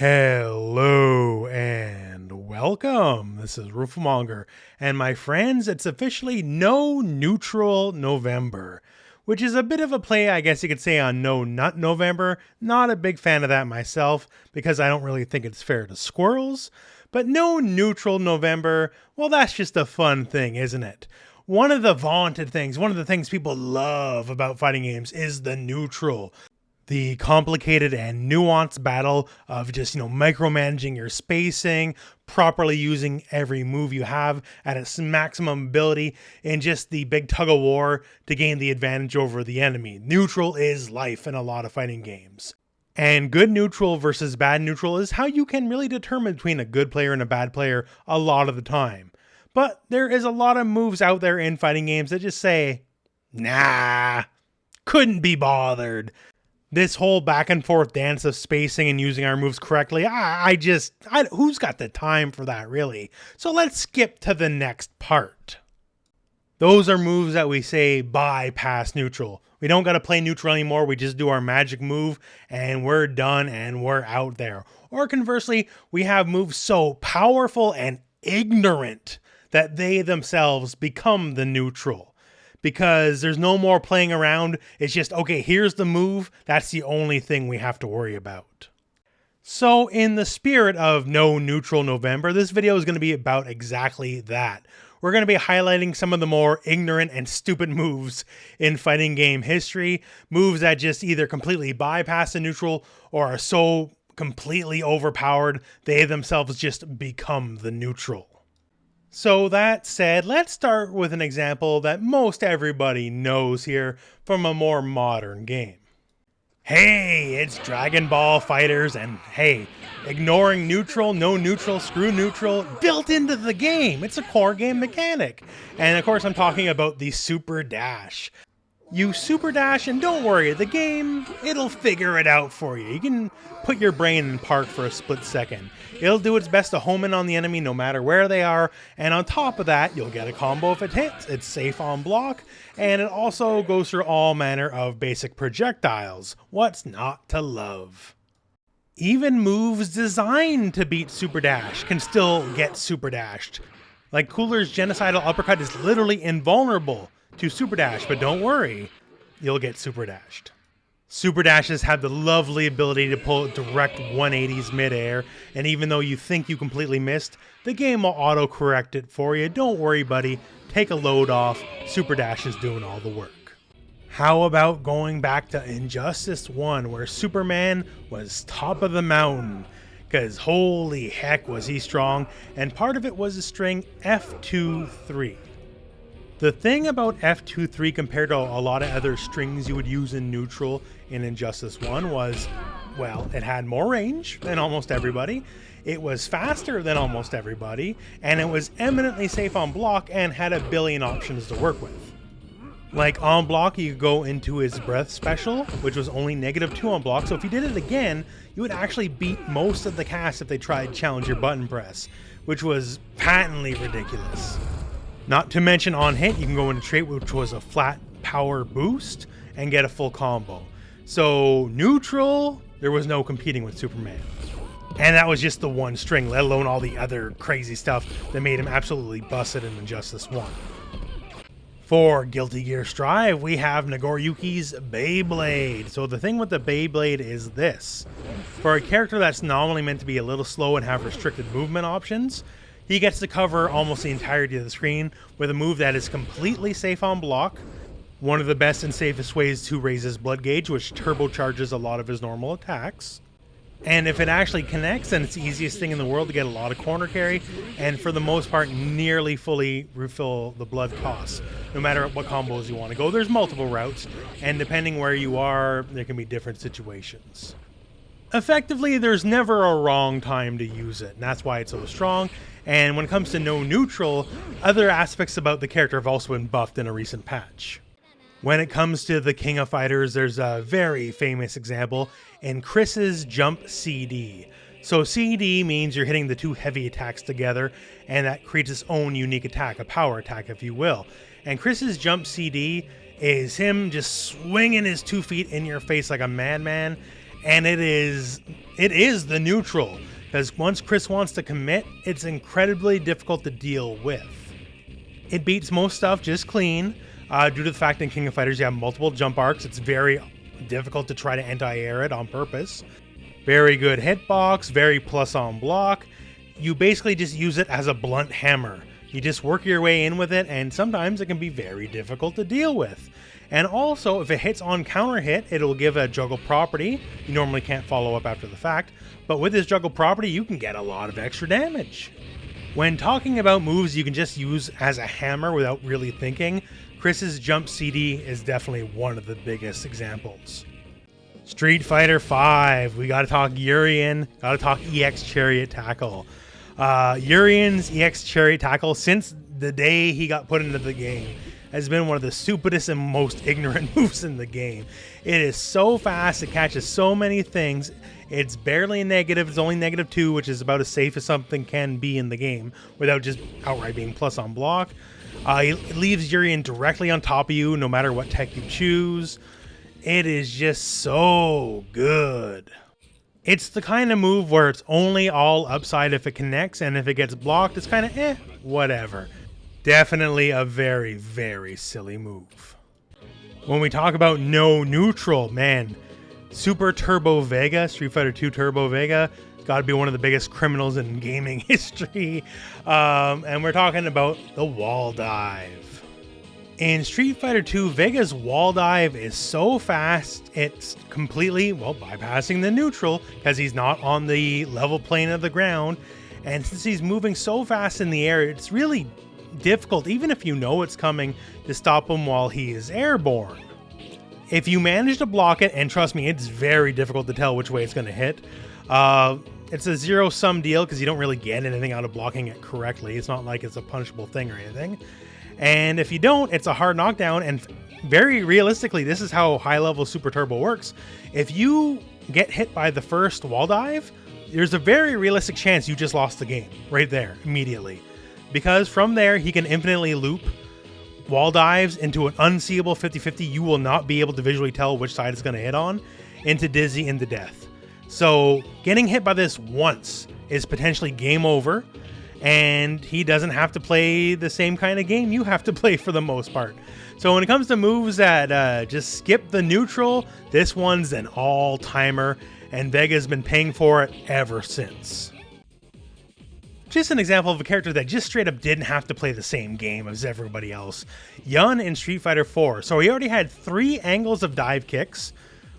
Hello and welcome. This is Rooflemonger, and my friends, it's officially No Neutral November, which is a bit of a play, I guess you could say, on No Nut November. Not a big fan of that myself because I don't really think it's fair to squirrels. But No Neutral November, well, that's just a fun thing, isn't it? One of the vaunted things, one of the things people love about fighting games is the neutral. The complicated and nuanced battle of just, micromanaging your spacing, properly using every move you have at its maximum ability, and just the big tug of war to gain the advantage over the enemy. Neutral is life in a lot of fighting games. And good neutral versus bad neutral is how you can really determine between a good player and a bad player a lot of the time. But there is a lot of moves out there in fighting games that just say, nah, couldn't be bothered. This whole back and forth dance of spacing and using our moves correctly, who's got the time for that, really? So let's skip to the next part. Those are moves that we say bypass neutral. We don't got to play neutral anymore. We just do our magic move and we're done and we're out there. Or conversely, we have moves so powerful and ignorant that they themselves become the neutral. Because there's no more playing around. It's just, okay, here's the move. That's the only thing we have to worry about. So in the spirit of No Neutral November, this video is going to be about exactly that. We're going to be highlighting some of the more ignorant and stupid moves in fighting game history. Moves that just either completely bypass the neutral or are so completely overpowered, they themselves just become the neutral. So that said, let's start with an example that most everybody knows here from a more modern game. Hey, it's Dragon Ball FighterZ, and hey, ignoring neutral, no neutral, screw neutral, built into the game. It's a core game mechanic. And of course I'm talking about the Superdash. You Superdash and don't worry, the game, it'll figure it out for you. You can put your brain in park for a split second. It'll do its best to home in on the enemy no matter where they are, and on top of that, you'll get a combo if it hits, it's safe on block, and it also goes through all manner of basic projectiles. What's not to love? Even moves designed to beat Superdash can still get Superdashed. Like Cooler's Genocidal Uppercut is literally invulnerable to Superdash, but don't worry, you'll get Superdashed. Superdashes have the lovely ability to pull direct 180s midair, and even though you think you completely missed, the game will auto-correct it for you. Don't worry, buddy. Take a load off. Superdash is doing all the work. How about going back to Injustice 1, where Superman was top of the mountain? Because holy heck was he strong, and part of it was a string F2-3. The thing about F2-3 compared to a lot of other strings you would use in neutral in Injustice 1 was, well, it had more range than almost everybody, it was faster than almost everybody, and it was eminently safe on block and had a billion options to work with. Like on block, you could go into his breath special, which was only -2 on block, so if you did it again, you would actually beat most of the cast if they tried Challenger button press, which was patently ridiculous. Not to mention on hit, you can go into trait, which was a flat power boost, and get a full combo. So neutral, there was no competing with Superman. And that was just the one string, let alone all the other crazy stuff that made him absolutely busted in Injustice 1. For Guilty Gear Strive, we have Nagoriyuki's Beyblade. So the thing with the Beyblade is this. For a character that's normally meant to be a little slow and have restricted movement options, he gets to cover almost the entirety of the screen with a move that is completely safe on block, one of the best and safest ways to raise his blood gauge, which turbocharges a lot of his normal attacks. And if it actually connects, then it's the easiest thing in the world to get a lot of corner carry, and for the most part, nearly fully refill the blood costs. No matter what combos you want to go, there's multiple routes, and depending where you are, there can be different situations. Effectively, there's never a wrong time to use it, and that's why it's so strong. And when it comes to no neutral, other aspects about the character have also been buffed in a recent patch. When it comes to the King of Fighters, there's a very famous example in Chris's Jump CD. So CD means you're hitting the two heavy attacks together, and that creates its own unique attack, a power attack if you will. And Chris's Jump CD is him just swinging his 2 feet in your face like a madman, And it is the neutral, because once Chris wants to commit, it's incredibly difficult to deal with. It beats most stuff just clean, due to the fact in King of Fighters you have multiple jump arcs. It's very difficult to try to anti-air it on purpose. Very good hitbox, very plus on block. You basically just use it as a blunt hammer. You just work your way in with it, and sometimes it can be very difficult to deal with. And also, if it hits on counter hit, it'll give a juggle property. You normally can't follow up after the fact, but with this juggle property, you can get a lot of extra damage. When talking about moves you can just use as a hammer without really thinking, Chris's jump CD is definitely one of the biggest examples. Street Fighter V, we gotta talk Urien, gotta talk EX Chariot Tackle. Urien's EX Chariot Tackle, since the day he got put into the game, has been one of the stupidest and most ignorant moves in the game. It is so fast, it catches so many things. It's barely a negative, it's only -2, which is about as safe as something can be in the game without just outright being plus on block. It leaves Urien directly on top of you no matter what tech you choose. It is just so good. It's the kind of move where it's only all upside if it connects, and if it gets blocked, it's kind of whatever. Definitely a very, very silly move. When we talk about no neutral, man, Super Turbo Vega, Street Fighter 2 Turbo Vega, gotta be one of the biggest criminals in gaming history. And we're talking about the wall dive. In Street Fighter 2, Vega's wall dive is so fast, it's completely, well, bypassing the neutral because he's not on the level plane of the ground. And since he's moving so fast in the air, it's really difficult, even if you know it's coming, to stop him while he is airborne. If you manage to block it, and trust me, it's very difficult to tell which way it's going to hit. It's a zero-sum deal because you don't really get anything out of blocking it correctly. It's not like it's a punishable thing or anything. And if you don't, it's a hard knockdown. And very realistically, this is how high-level Super Turbo works. If you get hit by the first wall dive, there's a very realistic chance you just lost the game right there immediately. Because from there, he can infinitely loop wall dives into an unseeable 50-50. You will not be able to visually tell which side it's going to hit on, into Dizzy, into death. So getting hit by this once is potentially game over, and he doesn't have to play the same kind of game you have to play for the most part. So when it comes to moves that just skip the neutral, this one's an all-timer, and Vega's been paying for it ever since. Just an example of a character that just straight up didn't have to play the same game as everybody else. Yun in Street Fighter 4. So he already had 3 angles of dive kicks,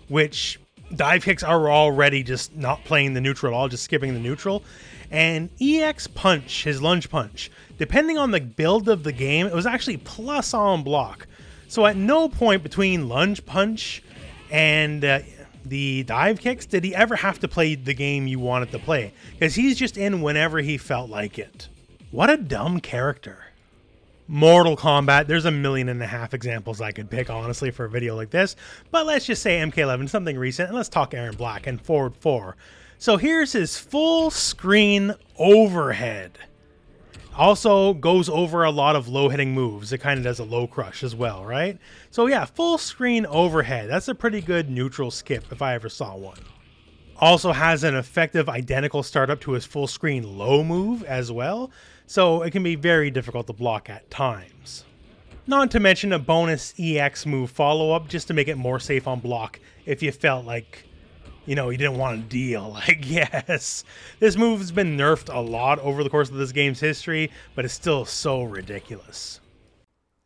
which dive kicks are already just not playing the neutral at all, just skipping the neutral. And EX Punch, his lunge punch, depending on the build of the game, it was actually plus on block. So at no point between lunge punch and the dive kicks did he ever have to play the game you wanted to play, because he's just in whenever he felt like it. What a dumb character. Mortal Kombat, there's 1.5 million examples I could pick, honestly, for a video like this, but let's just say MK11, something recent, and let's talk Aaron Black and Forward 4. So here's his full screen overhead. Also goes over a lot of low hitting moves. It kind of does a low crush as well, right? So yeah, full screen overhead. That's a pretty good neutral skip if I ever saw one. Also has an effective identical startup to his full screen low move as well. So it can be very difficult to block at times. Not to mention a bonus EX move follow-up just to make it more safe on block if you felt like, you know, you didn't want to deal, I guess. This move has been nerfed a lot over the course of this game's history, but it's still so ridiculous.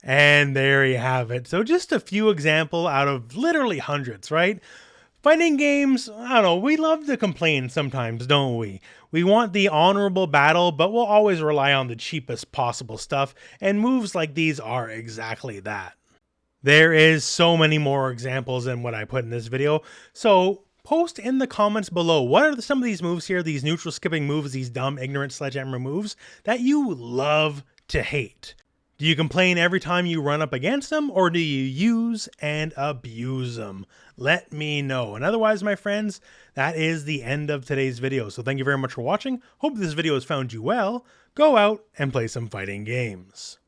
And there you have it. So just a few examples out of literally hundreds, right? Fighting games, I don't know, we love to complain sometimes, don't we? We want the honorable battle, but we'll always rely on the cheapest possible stuff, and moves like these are exactly that. There is so many more examples than what I put in this video, so post in the comments below, what are some of these moves here, these neutral skipping moves, these dumb, ignorant sledgehammer moves that you love to hate? Do you complain every time you run up against them, or do you use and abuse them? Let me know. And otherwise, my friends, that is the end of today's video. So thank you very much for watching. Hope this video has found you well. Go out and play some fighting games.